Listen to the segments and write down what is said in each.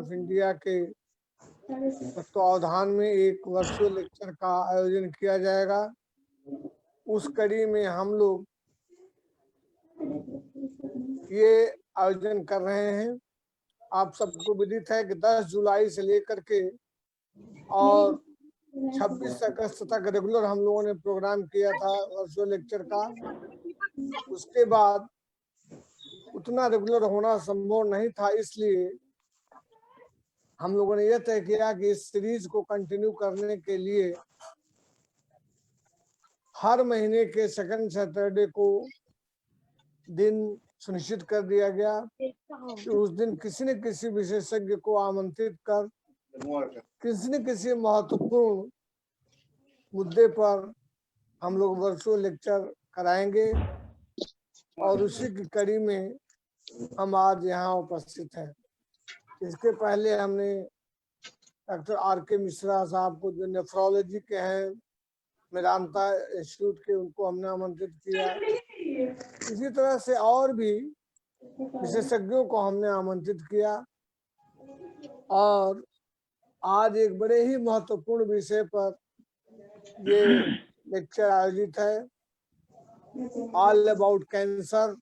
Of India के तत्वावधान में एक वर्चुअल लेक्चर का आयोजन किया जाएगा। उस कड़ी में हम लोग ये आयोजन कर रहे हैं। आप सबको विदित है कि 10 जुलाई से लेकर के और 26 अगस्त तक रेगुलर हम लोगों ने प्रोग्राम किया था वर्चुअल लेक्चर का। उसके बाद उतना रेगुलर होना संभव नहीं था, इसलिए हम लोगों ने यह तय किया कि इस सीरीज को कंटिन्यू करने के लिए हर महीने के सेकंड सैटरडे को दिन सुनिश्चित कर दिया गया कि उस दिन किसी न किसी विशेषज्ञ को आमंत्रित कर किसी न किसी महत्वपूर्ण मुद्दे पर हम लोग वर्चुअल लेक्चर कराएंगे और उसी की कड़ी में हम आज यहाँ उपस्थित हैं। इसके पहले हमने डॉक्टर R.K. मिश्रा साहब को, जो नेफ्रोलॉजी के हैं, मेदांता इंस्टीट्यूट के, उनको हमने आमंत्रित किया। इसी तरह से और भी विशेषज्ञों को हमने आमंत्रित किया और आज एक बड़े ही महत्वपूर्ण विषय पर ये लेक्चर आयोजित है, ऑल अबाउट कैंसर।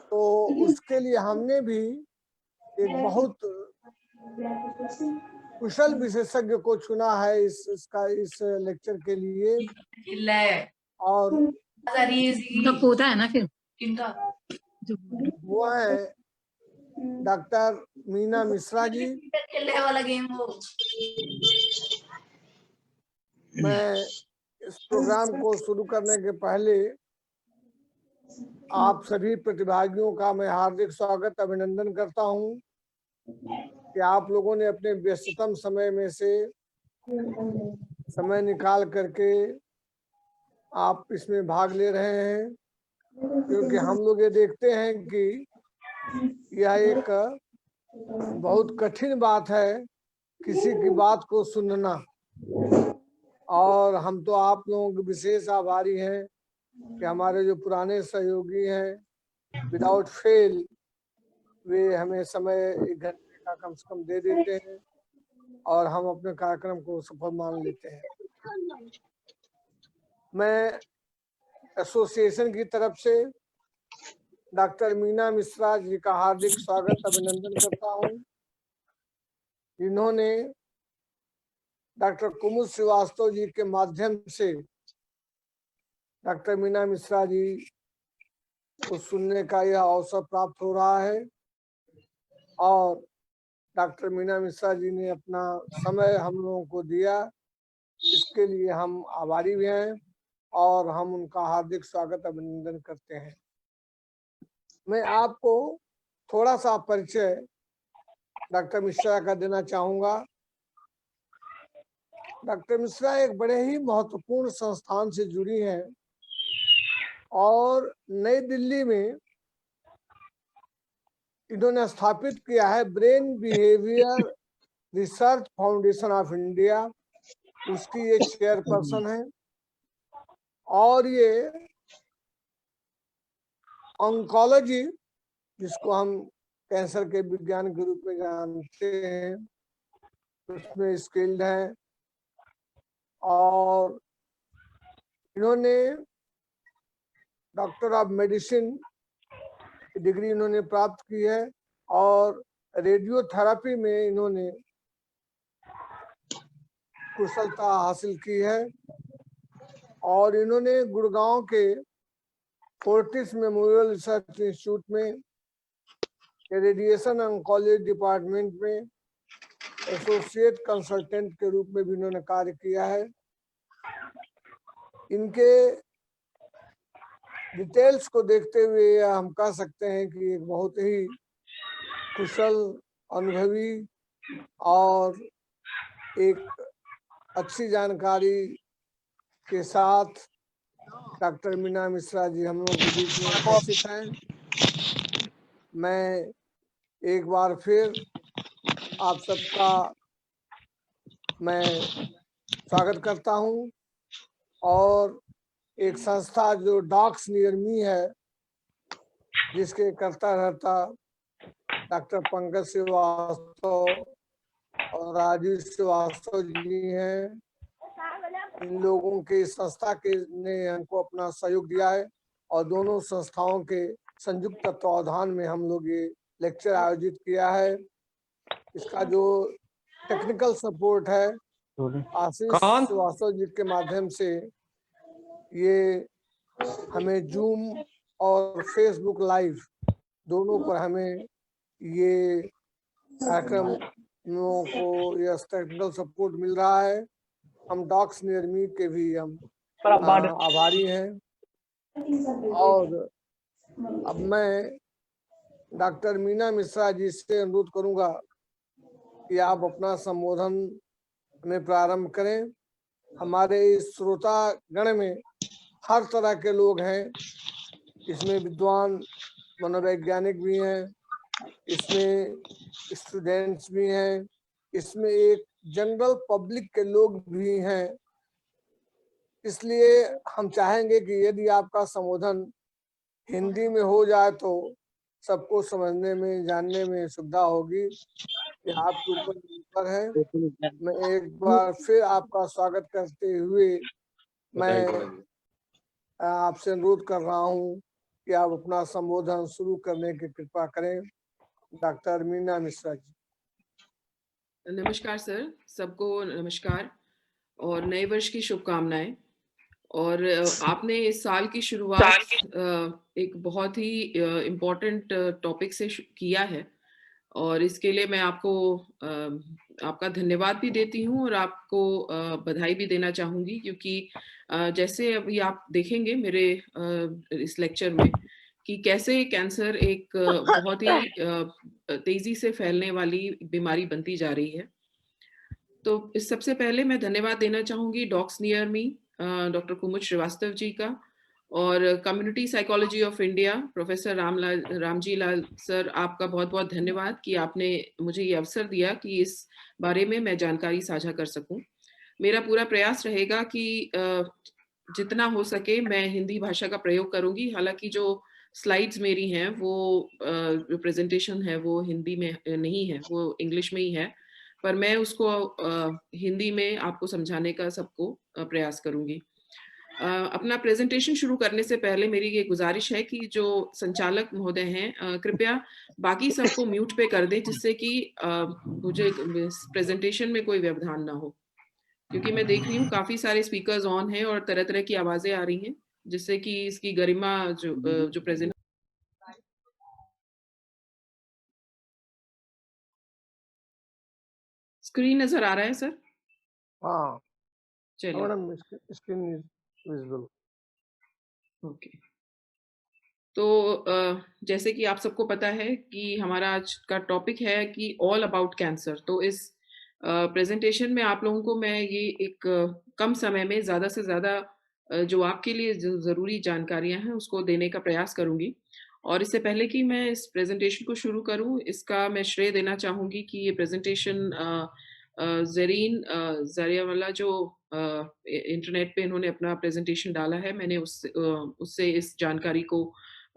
तो उसके लिए हमने भी एक बहुत कुशल विशेषज्ञ को चुना है इस लेक्चर के लिए, और होता है ना फिर वो है डॉक्टर मीना मिश्रा जी। वाला गेम वो। मैं इस प्रोग्राम को शुरू करने के पहले आप सभी प्रतिभागियों का मैं हार्दिक स्वागत अभिनंदन करता हूं कि आप लोगों ने अपने व्यस्ततम समय में से समय निकाल करके आप इसमें भाग ले रहे हैं, क्योंकि हम लोग ये देखते हैं कि यह एक बहुत कठिन बात है किसी की बात को सुनना, और हम तो आप लोगों के विशेष आभारी हैं कि हमारे जो पुराने सहयोगी हैं विदाउट फेल वे हमें समय 1 घंटे का कम से कम दे देते हैं और हम अपने कार्यक्रम को सफल मान लेते हैं। मैं एसोसिएशन की तरफ से डॉक्टर मीना मिश्रा जी का हार्दिक स्वागत अभिनंदन करता हूं, जिन्होंने डॉक्टर कुमुद श्रीवास्तव जी के माध्यम से डॉक्टर मीना मिश्रा जी को सुनने का यह अवसर प्राप्त हो रहा है। और डॉक्टर मीना मिश्रा जी ने अपना समय हम लोगों को दिया, इसके लिए हम आभारी भी हैं और हम उनका हार्दिक स्वागत अभिनंदन करते हैं। मैं आपको थोड़ा सा परिचय डॉक्टर मिश्रा का देना चाहूँगा। डॉक्टर मिश्रा एक बड़े ही महत्वपूर्ण संस्थान से जुड़ी हैं और नई दिल्ली में इन्होंने स्थापित किया है brain behaviour research foundation of India, उसकी ये चेयरपर्सन है। और ये ऑन्कोलॉजी, जिसको हम कैंसर के विज्ञान के रूप में जानते हैं, उसमें स्किल्ड है। और इन्होंने डॉक्टर ऑफ मेडिसिन की डिग्री इन्होंने प्राप्त की है और रेडियोथेरेपी में इन्होंने कुशलता हासिल की है। और इन्होंने गुड़गांव के फोर्टिस मेमोरियल रिसर्च इंस्टीट्यूट में रेडिएशन ऑन्कोलॉजी डिपार्टमेंट में एसोसिएट कंसल्टेंट के रूप में भी इन्होंने कार्य किया है। इनके डिटेल्स को देखते हुए हम कह सकते हैं कि एक बहुत ही कुशल, अनुभवी और एक अच्छी जानकारी के साथ डॉक्टर मीना मिश्रा जी हम लोगों के बीच में उपस्थित हैं। मैं एक बार फिर आप सबका मैं स्वागत करता हूं और एक संस्था जो डॉक्स नियर मी है, जिसके कर्ता रहता डॉक्टर पंकज श्रीवास्तव और राजीव श्रीवास्तव जी हैं। इन लोगों की संस्था के ने हमको अपना सहयोग दिया है और दोनों संस्थाओं के संयुक्त तत्वावधान में हम लोग ये लेक्चर आयोजित किया है। इसका जो टेक्निकल सपोर्ट है आशीष श्रीवास्तव जी के माध्यम से ये हमें जूम और फेसबुक लाइव दोनों पर हमें ये कार्यक्रमों को यह टेक्निकल सपोर्ट मिल रहा है। हम डॉक्स नियर मी के भी हम आभारी हैं। और अब मैं डॉक्टर मीना मिश्रा जी से अनुरोध करूंगा कि आप अपना संबोधन में प्रारंभ करें। हमारे इस श्रोता गण में हर तरह के लोग हैं, इसमें विद्वान मनोवैज्ञानिक भी हैं, इसमें स्टूडेंट्स भी हैं, इसमें एक जनरल पब्लिक के लोग भी हैं। इसलिए हम चाहेंगे कि यदि आपका संबोधन हिंदी में हो जाए तो सबको समझने में जानने में सुविधा होगी। ये आपके ऊपर निर्भर है। मैं एक बार फिर आपका स्वागत करते हुए मैं आपसे अनुरोध कर रहा हूं कि आप अपना संबोधन शुरू करने की कृपा करें। डॉक्टर मीना मिश्रा जी। नमस्कार सर, सबको नमस्कार और नए वर्ष की शुभकामनाएं। और आपने इस साल की शुरुआत एक बहुत ही इम्पोर्टेंट टॉपिक से किया है और इसके लिए मैं आपको आपका धन्यवाद भी देती हूँ और आपको बधाई भी देना चाहूँगी, क्योंकि जैसे अभी आप देखेंगे मेरे इस लेक्चर में कि कैसे कैंसर एक बहुत ही तेजी से फैलने वाली बीमारी बनती जा रही है। तो इस सबसे पहले मैं धन्यवाद देना चाहूँगी डॉक्स नियर मी डॉक्टर कुमुद श्रीवास्तव जी का और community psychology of India professor Ramji Lal sir, आपका बहुत बहुत धन्यवाद कि आपने मुझे ये अवसर दिया कि इस बारे में मैं जानकारी साझा कर सकूं। मेरा पूरा प्रयास रहेगा कि जितना हो सके मैं हिंदी भाषा का प्रयोग करूंगी। हालांकि जो स्लाइड्स मेरी हैं वो जो प्रेजेंटेशन है वो हिंदी में नहीं है, वो इंग्लिश में ही है, पर मैं उसको हिंदी में आपको समझाने का सबको प्रयास करूंगी। अपना प्रेजेंटेशन शुरू करने से पहले मेरी ये गुजारिश है कि जो संचालक महोदय हैं कृपया बाकी सबको म्यूट पे कर दें, जिससे कि मुझे प्रेजेंटेशन में कोई व्यवधान ना हो, क्योंकि मैं देख रही हूँ काफी सारे स्पीकर्स ऑन हैं और तरह तरह की आवाजें आ रही हैं, जिससे कि इसकी गरिमा जो प्रेजेंट स्क्रीन नजर आ रहा है सर? हाँ चलिए, madam screen is visible. Okay. तो जैसे कि आप सबको पता है कि हमारा आज का टॉपिक है कि ऑल अबाउट कैंसर। तो इस प्रेजेंटेशन में आप लोगों को मैं ये एक कम समय में ज़्यादा से ज़्यादा जो आपके लिए जो ज़रूरी जानकारियां हैं उसको देने का प्रयास करूंगी। और इससे पहले कि मैं इस प्रेजेंटेशन को शुरू करूं, इसका मैं श्रेय देना चाहूँगी कि ये प्रेजेंटेशन ज़रीन ज़रियावाला जो इंटरनेट पे इन्होंने अपना प्रेजेंटेशन डाला है, मैंने उससे इस जानकारी को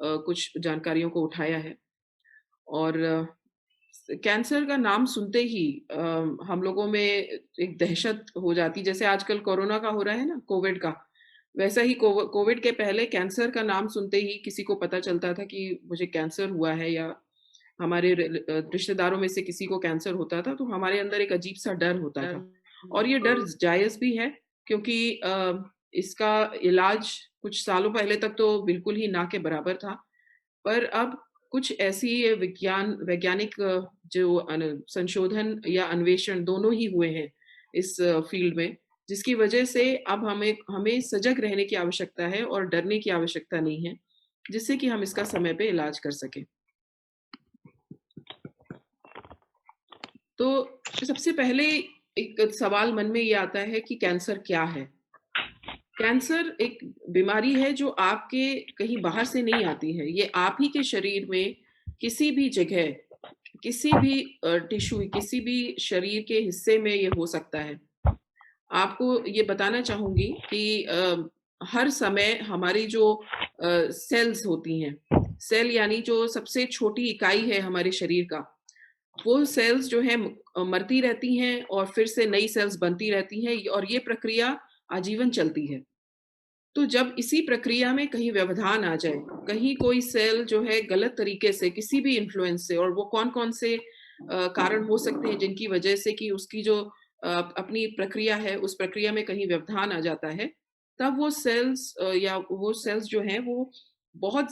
कुछ जानकारियों को उठाया है। और कैंसर का नाम सुनते ही हम लोगों में एक दहशत हो जाती, जैसे आजकल कोरोना का हो रहा है ना, कोविड का, वैसा ही कोविड के पहले कैंसर का नाम सुनते ही किसी को पता चलता था कि मुझे कैंसर हुआ है, या हमारे रिश्तेदारों में से किसी को कैंसर होता था तो हमारे अंदर एक अजीब सा डर होता था। और ये डर जायज़ भी है, क्योंकि इसका इलाज कुछ सालों पहले तक तो बिल्कुल ही ना के बराबर था, पर अब कुछ ऐसी वैज्ञानिक जो संशोधन या अन्वेषण दोनों ही हुए हैं इस फील्ड में, जिसकी वजह से अब हमें सजग रहने की आवश्यकता है और डरने की आवश्यकता नहीं है, जिससे कि हम इसका समय पे इलाज कर सकें। तो सबसे पहले एक सवाल मन में ये आता है कि कैंसर क्या है? कैंसर एक बीमारी है जो आपके कहीं बाहर से नहीं आती है, ये आप ही के शरीर में किसी भी जगह, किसी भी टिश्यू, किसी भी शरीर के हिस्से में ये हो सकता है। आपको ये बताना चाहूँगी कि हर समय हमारी जो सेल्स होती हैं, सेल यानी जो सबसे छोटी इकाई है हमारे शरीर का, वो सेल्स जो है मरती रहती हैं और फिर से नई सेल्स बनती रहती हैं और ये प्रक्रिया आजीवन चलती है। तो जब इसी प्रक्रिया में कहीं व्यवधान आ जाए, कहीं कोई सेल जो है गलत तरीके से किसी भी इन्फ्लुएंस से, और वो कौन-कौन से कारण हो सकते हैं जिनकी वजह से कि उसकी जो अपनी प्रक्रिया है, उस प्रक्रिया में कहीं व्यवधान आ जाता है, तब वो सेल्स या वो सेल्स जो हैं वो बहुत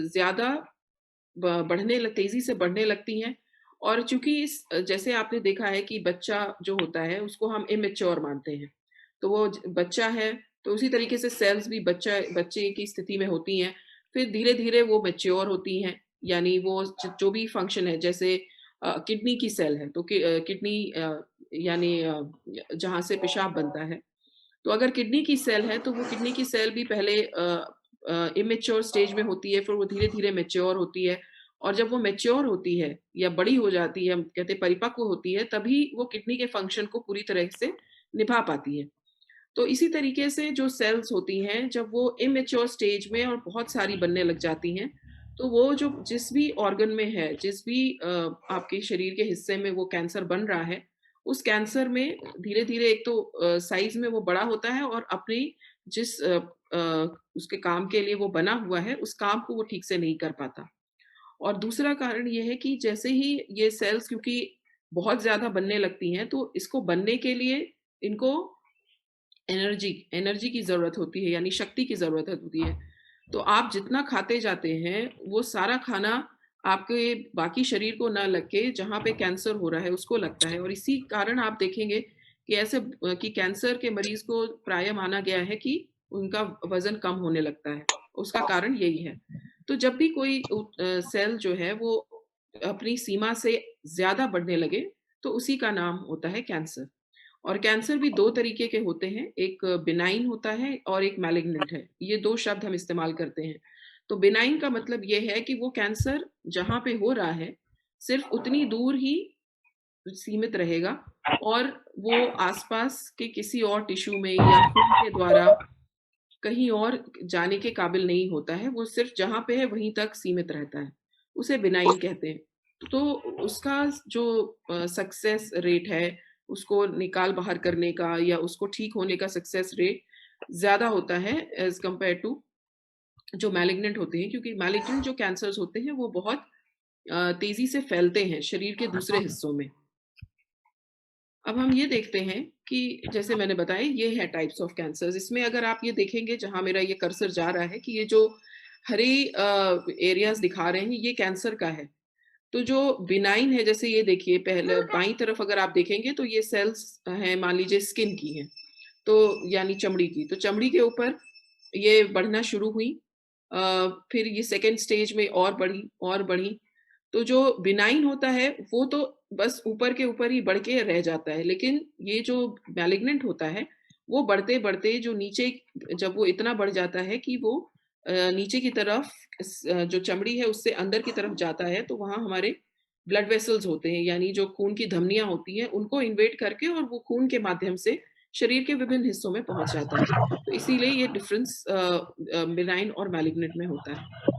ज़्यादा बढ़ने ल तेज़ी से बढ़ने लगती हैं। और चूँकि जैसे आपने देखा है कि बच्चा जो होता है उसको हम इमैच्योर मानते हैं। तो वो बच्चा है, तो उसी तरीके से सेल्स भी बच्चे की स्थिति में होती हैं। फिर धीरे-धीरे वो मैच्योर होती हैं, यानी वो जो भी फंक्शन है, जैसे किडनी की सेल है, तो किडनी यानी जहाँ से पेशाब बनता है। तो अगर किडनी की सेल है, तो वो किडनी की सेल भी पहले इमैच्योर स्टेज में होती है, फिर वो धीरे-धीरे मैच्योर होती है, और जब वो मैच्योर होती है या बड़ी हो जाती है, हम कहते हैं परिपक्व होती है, तभी वो किडनी के फंक्शन को पूरी तरह से निभा पाती है। तो इसी तरीके से जो सेल्स होती हैं, जब वो इमैच्योर स्टेज में और बहुत सारी बनने लग जाती हैं, तो वो जो जिस भी ऑर्गन में है, जिस भी आपके शरीर के हिस्से में वो कैंसर बन रहा है, उस कैंसर में धीरे-धीरे एक तो साइज़ में वो बड़ा होता है और अपनी जिस उसके काम के लिए वो बना हुआ है, उस काम को वो ठीक से नहीं कर पाता। और दूसरा कारण ये है कि जैसे ही ये सेल्स क्योंकि बहुत ज़्यादा बनने लगती हैं, तो इसको बनने के लिए इनको एनर्जी की ज़रूरत होती है, यानी शक्ति की ज़रूरत होती है। तो आप जितना खाते जाते हैं, वो सारा खाना आपके बाकी शरीर को ना लग के जहाँ पे कैंसर हो रहा है, उसको लगता है, और इसी कारण आप देखेंगे कि ऐसे कि कैंसर के मरीज़ को प्रायः माना गया है कि उनका वज़न कम होने लगता है। उसका कारण यही है। तो जब भी कोई सेल जो है वो अपनी सीमा से ज़्यादा बढ़ने लगे, तो उसी का नाम होता है कैंसर। और कैंसर भी 2 तरीके के होते हैं, एक बिनाइन होता है और एक मैलिग्नेंट है। ये 2 शब्द हम इस्तेमाल करते हैं। तो बिनाइन का मतलब ये है कि वो कैंसर जहाँ पे हो रहा है, सिर्फ़ उतनी दूर ही सीमित रहेगा, और वो आस-पास के किसी और टिश्यू में या खून के द्वारा कहीं और जाने के काबिल नहीं होता है, वो सिर्फ़ जहाँ पे है वहीं तक सीमित रहता है। उसे बिनाइन कहते हैं। तो उसका जो सक्सेस रेट है, उसको निकाल बाहर करने का या उसको ठीक होने का सक्सेस रेट ज़्यादा होता है एज़ कम्पेयर टू जो मैलिग्नेंट होते हैं, क्योंकि मैलिग्नेंट जो कैंसर्स होते हैं वो बहुत तेज़ी से फैलते हैं शरीर के दूसरे हिस्सों में। अब हम ये देखते हैं कि जैसे मैंने बताया, ये है टाइप्स ऑफ कैंसर्स। इसमें अगर आप ये देखेंगे जहाँ मेरा ये कर्सर जा रहा है कि ये जो हरे एरियाज़ दिखा रहे हैं, ये कैंसर का है। तो जो बिनाइन है, जैसे ये देखिए, पहले बाईं तरफ अगर आप देखेंगे तो ये सेल्स हैं, मान लीजिए स्किन की हैं, तो यानी चमड़ी की। तो चमड़ी के ऊपर ये बढ़ना शुरू हुई, फिर ये सेकंड स्टेज में और बढ़ी। तो जो बिनाइन होता है वो तो बस ऊपर के ऊपर ही बढ़ के रह जाता है, लेकिन ये जो मैलिग्नेंट होता है, वो बढ़ते-बढ़ते जो नीचे, जब वो इतना बढ़ जाता है कि वो नीचे की तरफ जो चमड़ी है उससे अंदर की तरफ जाता है, तो वहाँ हमारे ब्लड वेसल्स होते हैं, यानी जो खून की धमनियाँ होती हैं, उनको इन्वेड करके और वो खून के माध्यम से शरीर के विभिन्न हिस्सों में पहुँच जाता है। तो इसीलिए ये डिफरेंस बिनाइन और मैलिग्नेंट में होता है।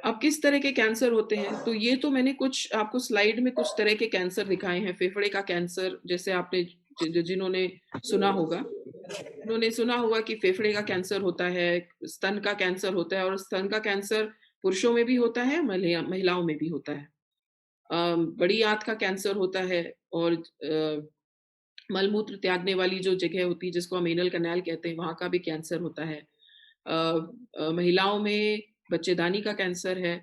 अब किस तरह के कैंसर होते हैं? तो ये तो मैंने कुछ आपको स्लाइड में कुछ तरह के कैंसर दिखाए हैं। फेफड़े का कैंसर, जैसे आपने जिन्होंने सुना होगा, उन्होंने सुना होगा कि फेफड़े का कैंसर होता है, स्तन का कैंसर होता है, और स्तन का कैंसर पुरुषों में भी होता है, महिलाओं में भी होता है। बड़ी आँत का कैंसर होता है, और मलमूत्र त्यागने वाली जो जगह होती है जिसको हम एनल कैनाल कहते हैं, वहाँ का भी कैंसर होता है। महिलाओं में बच्चेदानी का कैंसर है,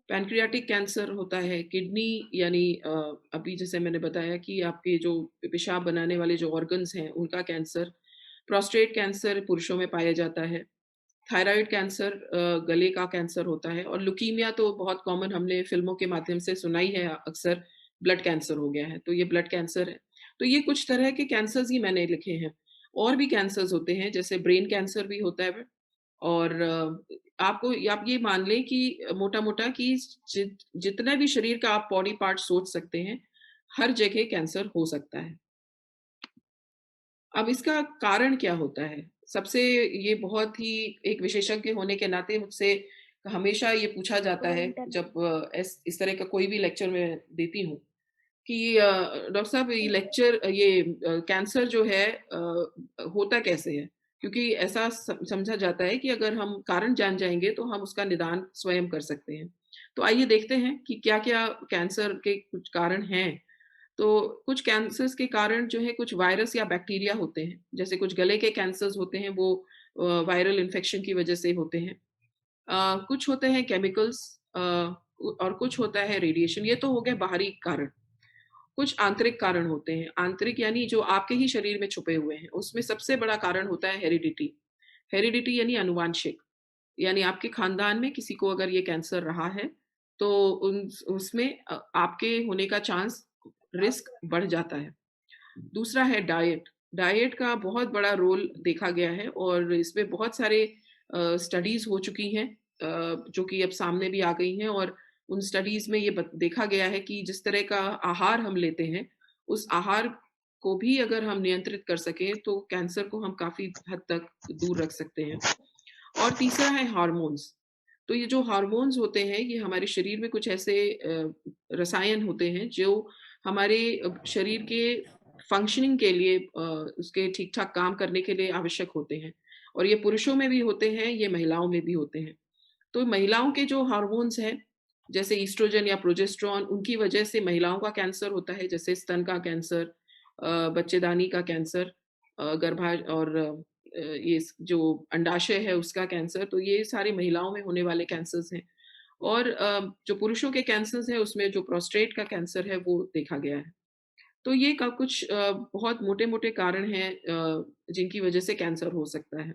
पैंक्रियाटिक कैंसर होता है, किडनी यानी अभी जैसे मैंने बताया कि आपके जो पेशाब बनाने वाले जो ऑर्गन्स हैं, उनका कैंसर, प्रोस्टेट कैंसर पुरुषों में पाया जाता है, थायरॉइड कैंसर गले का कैंसर होता है, और ल्यूकीमिया तो बहुत कॉमन हमने फ़िल्मों के माध्यम से सुना ही है अक्सर, ब्लड कैंसर हो गया है, तो ये ब्लड कैंसर है। तो ये कुछ तरह के कैंसर्स ही मैंने लिखे हैं। और भी कैंसर्स होते हैं, जैसे ब्रेन कैंसर भी होता है, और आप ये मान लें कि मोटा-मोटा कि जितना भी शरीर का आप बॉडी पार्ट सोच सकते हैं, हर जगह कैंसर हो सकता है। अब इसका कारण क्या होता है? सबसे ये बहुत ही एक विशेषज्ञ होने के नाते मुझसे हमेशा ये पूछा जाता है जब इस तरह का कोई भी लेक्चर मैं देती हूँ कि डॉक्टर साहब ये लेक्चर कैंसर जो है होता कैसे है? क्योंकि ऐसा समझा जाता है कि अगर हम कारण जान जाएँगे तो हम उसका निदान स्वयं कर सकते हैं। तो आइए देखते हैं कि क्या-क्या कैंसर के कुछ कारण हैं। तो कुछ कैंसर्स के कारण जो है कुछ वायरस या बैक्टीरिया होते हैं। जैसे कुछ गले के कैंसर्स होते हैं वो वायरल इन्फेक्शन की वजह से होते हैं। कुछ होते हैं केमिकल्स और कुछ होता है रेडिएशन। ये तो हो गए बाहरी कारण। कुछ आंतरिक कारण होते हैं। आंतरिक यानी जो आपके ही शरीर में छुपे हुए हैं। उसमें सबसे बड़ा कारण होता है हेरिडिटी। हेरिडिटी यानी आनुवांशिक। यानी आपके खानदान में किसी को अगर ये कैंसर रहा है, तो उसमें आपके होने का चांस रिस्क बढ़ जाता है। दूसरा है डाइट। डाइट का बहुत बड़ा रोल देखा गया है और इसमें बहुत सारे स्टडीज़ हो चुकी हैं जो कि अब सामने भी आ गई हैं और उन स्टडीज़ में ये देखा गया है कि जिस तरह का आहार हम लेते हैं, उस आहार को भी अगर हम नियंत्रित कर सकें, तो कैंसर को हम काफ़ी हद तक दूर रख सकते हैं। और तीसरा है हार्मोन्स। तो ये जो हार्मोन्स होते हैं, ये हमारे शरीर में कुछ ऐसे रसायन होते हैं जो हमारे शरीर के फंक्शनिंग के लिए उसके ठीक-ठाक काम करने के लिए आवश्यक होते हैं। और ये पुरुषों में भी होते हैं, ये महिलाओं में भी होते हैं। तो महिलाओं के जो हार्मोन्स हैं, जैसे एस्ट्रोजन या प्रोजेस्टेरोन, उनकी वजह से महिलाओं का कैंसर होता है, जैसे स्तन का कैंसर, बच्चेदानी का कैंसर, गर्भा और ये जो अंडाशय है उसका कैंसर, तो ये सारी महिलाओं में होने वाले कैंसर्स हैं। और जो पुरुषों के कैंसर्स हैं उसमें जो प्रोस्टेट का कैंसर है वो देखा गया है। तो ये कुछ बहुत मोटे-मोटे कारण हैं जिनकी वजह से कैंसर हो सकता है।